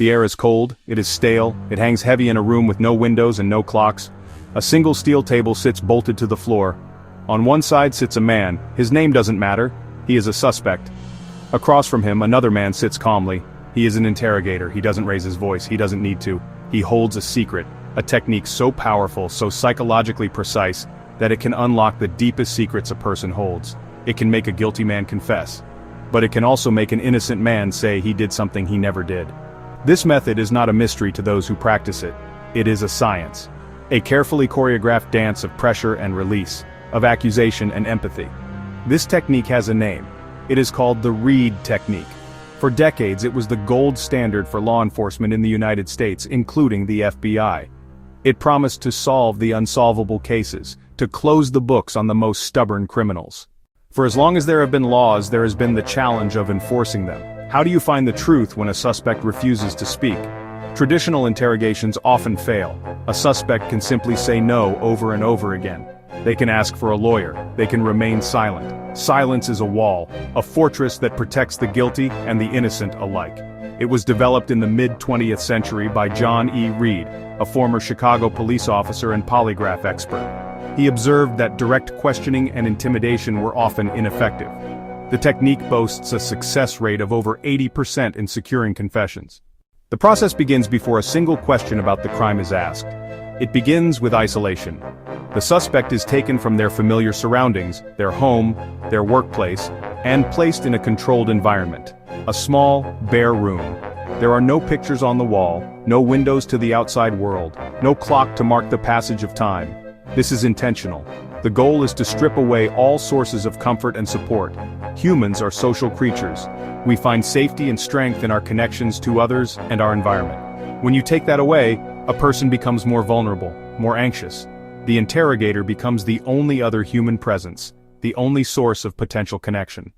The air is cold, it is stale, it hangs heavy in a room with no windows and no clocks. A single steel table sits bolted to the floor. On one side sits a man, his name doesn't matter, he is a suspect. Across from him another man sits calmly. He is an interrogator, he doesn't raise his voice, he doesn't need to. He holds a secret, a technique so powerful, so psychologically precise, that it can unlock the deepest secrets a person holds. It can make a guilty man confess. But it can also make an innocent man say he did something he never did. This method is not a mystery to those who practice it. It is a science. A carefully choreographed dance of pressure and release, of accusation and empathy. This technique has a name. It is called the Reed technique. For decades it was the gold standard for law enforcement in the United States, including the FBI. It promised to solve the unsolvable cases, to close the books on the most stubborn criminals. For as long as there have been laws, there has been the challenge of enforcing them. How do you find the truth when a suspect refuses to speak? Traditional interrogations often fail. A suspect can simply say no over and over again. They can ask for a lawyer. They can remain silent. Silence is a wall, a fortress that protects the guilty and the innocent alike. It was developed in the mid-20th century by John E. Reed, a former Chicago police officer and polygraph expert. He observed that direct questioning and intimidation were often ineffective. The technique boasts a success rate of over 80% in securing confessions. The process begins before a single question about the crime is asked. It begins with isolation. The suspect is taken from their familiar surroundings, their home, their workplace, and placed in a controlled environment. A small, bare room. There are no pictures on the wall, no windows to the outside world, no clock to mark the passage of time. This is intentional. The goal is to strip away all sources of comfort and support. Humans are social creatures. We find safety and strength in our connections to others and our environment. When you take that away, a person becomes more vulnerable, more anxious. The interrogator becomes the only other human presence, the only source of potential connection.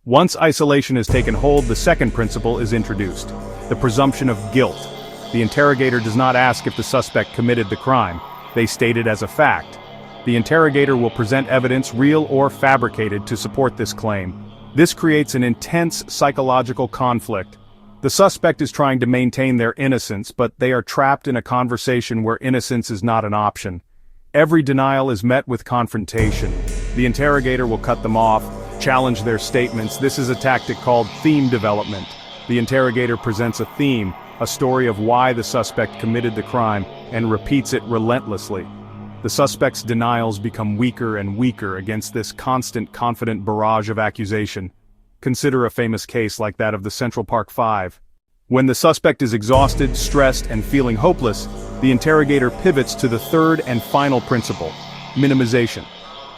Once isolation has taken hold, the second principle is introduced: the presumption of guilt. The interrogator does not ask if the suspect committed the crime. They state it as a fact. The interrogator will present evidence, real or fabricated, to support this claim. This creates an intense psychological conflict. The suspect is trying to maintain their innocence, but they are trapped in a conversation where innocence is not an option. Every denial is met with confrontation. The interrogator will cut them off, challenge their statements. This is a tactic called theme development. The interrogator presents a theme, a story of why the suspect committed the crime, and repeats it relentlessly. The suspect's denials become weaker and weaker against this constant, confident barrage of accusation. Consider a famous case like that of the Central Park Five. When the suspect is exhausted, stressed, and feeling hopeless, the interrogator pivots to the third and final principle: minimization.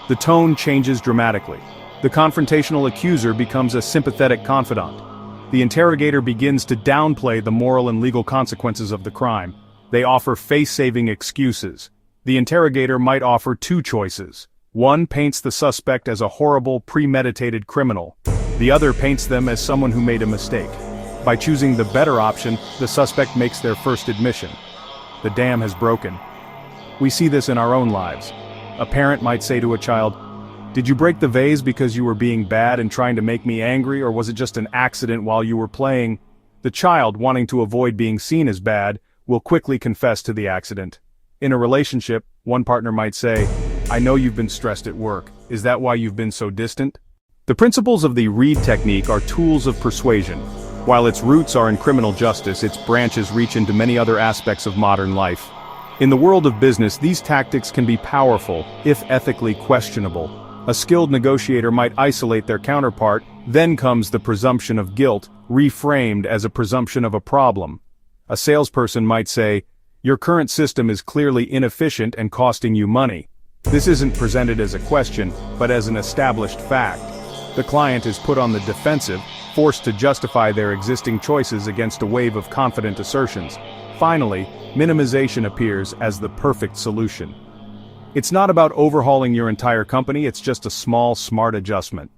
The tone changes dramatically. The confrontational accuser becomes a sympathetic confidant. The interrogator begins to downplay the moral and legal consequences of the crime. They offer face-saving excuses. The interrogator might offer two choices. One paints the suspect as a horrible, premeditated criminal. The other paints them as someone who made a mistake. By choosing the better option, the suspect makes their first admission. The dam has broken. We see this in our own lives. A parent might say to a child, "Did you break the vase because you were being bad and trying to make me angry, or was it just an accident while you were playing?" The child, wanting to avoid being seen as bad, will quickly confess to the accident. In a relationship, one partner might say, "I know you've been stressed at work. Is that why you've been so distant?" The principles of the Reed technique are tools of persuasion. While its roots are in criminal justice, its branches reach into many other aspects of modern life. In the world of business, these tactics can be powerful, if ethically questionable. A skilled negotiator might isolate their counterpart. Then comes the presumption of guilt, reframed as a presumption of a problem. A salesperson might say, "Your current system is clearly inefficient and costing you money." This isn't presented as a question, but as an established fact. The client is put on the defensive, forced to justify their existing choices against a wave of confident assertions. Finally, minimization appears as the perfect solution. It's not about overhauling your entire company, it's just a small, smart adjustment.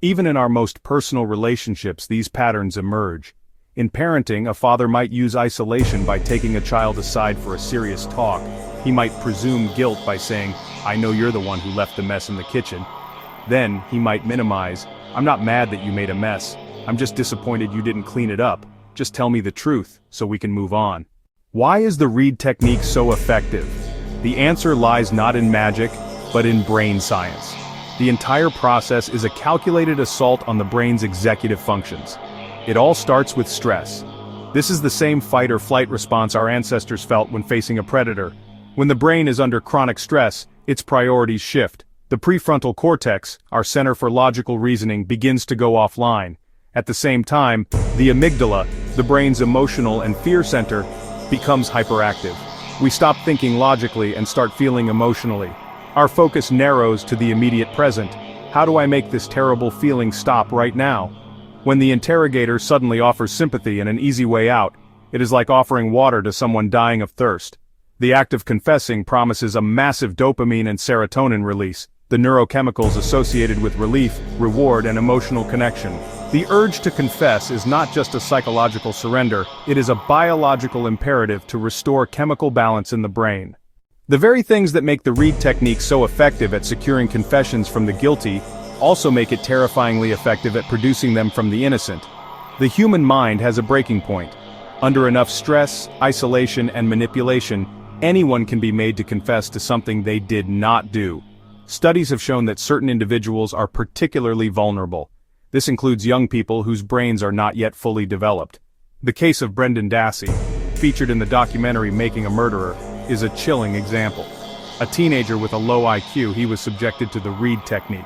Even in our most personal relationships, these patterns emerge. In parenting, a father might use isolation by taking a child aside for a serious talk. He might presume guilt by saying, "I know you're the one who left the mess in the kitchen." Then, he might minimize, "I'm not mad that you made a mess. I'm just disappointed you didn't clean it up." just tell me the truth, so we can move on. Why is the read technique so effective? The answer lies not in magic, but in brain science. The entire process is a calculated assault on the brain's executive functions. It all starts with stress. This is the same fight or flight response our ancestors felt when facing a predator. When the brain is under chronic stress, its priorities shift. The prefrontal cortex, our center for logical reasoning, begins to go offline. At the same time, the amygdala, the brain's emotional and fear center, becomes hyperactive. We stop thinking logically and start feeling emotionally. Our focus narrows to the immediate present. How do I make this terrible feeling stop right now? When the interrogator suddenly offers sympathy and an easy way out, it is like offering water to someone dying of thirst. The act of confessing promises a massive dopamine and serotonin release, the neurochemicals associated with relief, reward, and emotional connection. The urge to confess is not just a psychological surrender, it is a biological imperative to restore chemical balance in the brain. The very things that make the read technique so effective at securing confessions from the guilty also make it terrifyingly effective at producing them from the innocent. The human mind has a breaking point. Under enough stress, isolation, and manipulation, anyone can be made to confess to something they did not do. Studies have shown that certain individuals are particularly vulnerable. This includes young people whose brains are not yet fully developed. The case of Brendan Dassey, featured in the documentary Making a Murderer, is a chilling example. A teenager with a low IQ, he was subjected to the read technique.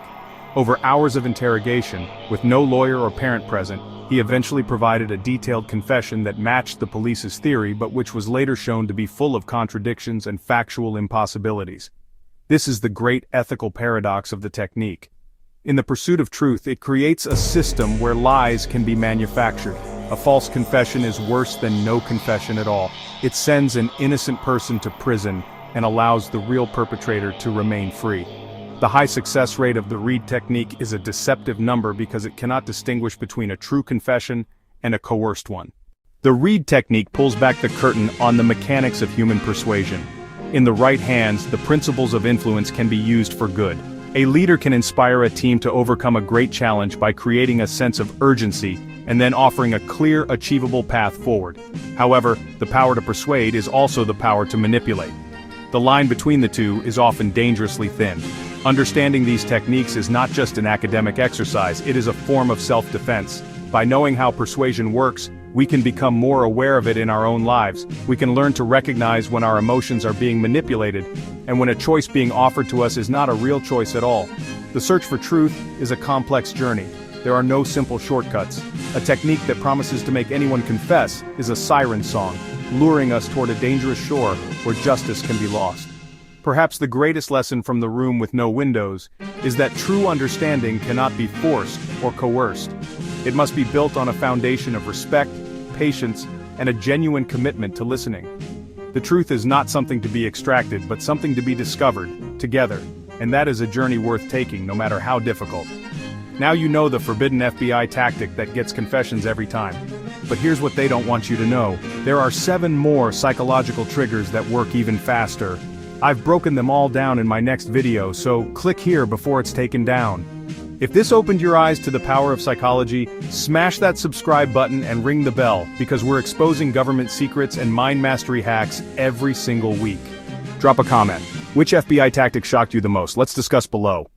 Over hours of interrogation, with no lawyer or parent present, he eventually provided a detailed confession that matched the police's theory but which was later shown to be full of contradictions and factual impossibilities. This is the great ethical paradox of the technique. In the pursuit of truth, it creates a system where lies can be manufactured. A false confession is worse than no confession at all. It sends an innocent person to prison and allows the real perpetrator to remain free. The high success rate of the read technique is a deceptive number because it cannot distinguish between a true confession and a coerced one. The read technique pulls back the curtain on the mechanics of human persuasion. In the right hands, the principles of influence can be used for good. A leader can inspire a team to overcome a great challenge by creating a sense of urgency and then offering a clear, achievable path forward. However, the power to persuade is also the power to manipulate. The line between the two is often dangerously thin. Understanding these techniques is not just an academic exercise, it is a form of self-defense. By knowing how persuasion works, we can become more aware of it in our own lives. We can learn to recognize when our emotions are being manipulated, and when a choice being offered to us is not a real choice at all. The search for truth is a complex journey. There are no simple shortcuts. A technique that promises to make anyone confess is a siren song, luring us toward a dangerous shore where justice can be lost. Perhaps the greatest lesson from the room with no windows is that true understanding cannot be forced or coerced. It must be built on a foundation of respect, patience, and a genuine commitment to listening. The truth is not something to be extracted, but something to be discovered, together, and that is a journey worth taking, no matter how difficult. Now you know the forbidden FBI tactic that gets confessions every time. But here's what they don't want you to know. There are 7 more psychological triggers that work even faster. I've broken them all down in my next video, so click here before it's taken down. If this opened your eyes to the power of psychology, smash that subscribe button and ring the bell, because we're exposing government secrets and mind mastery hacks every single week. Drop a comment. Which FBI tactic shocked you the most? Let's discuss below.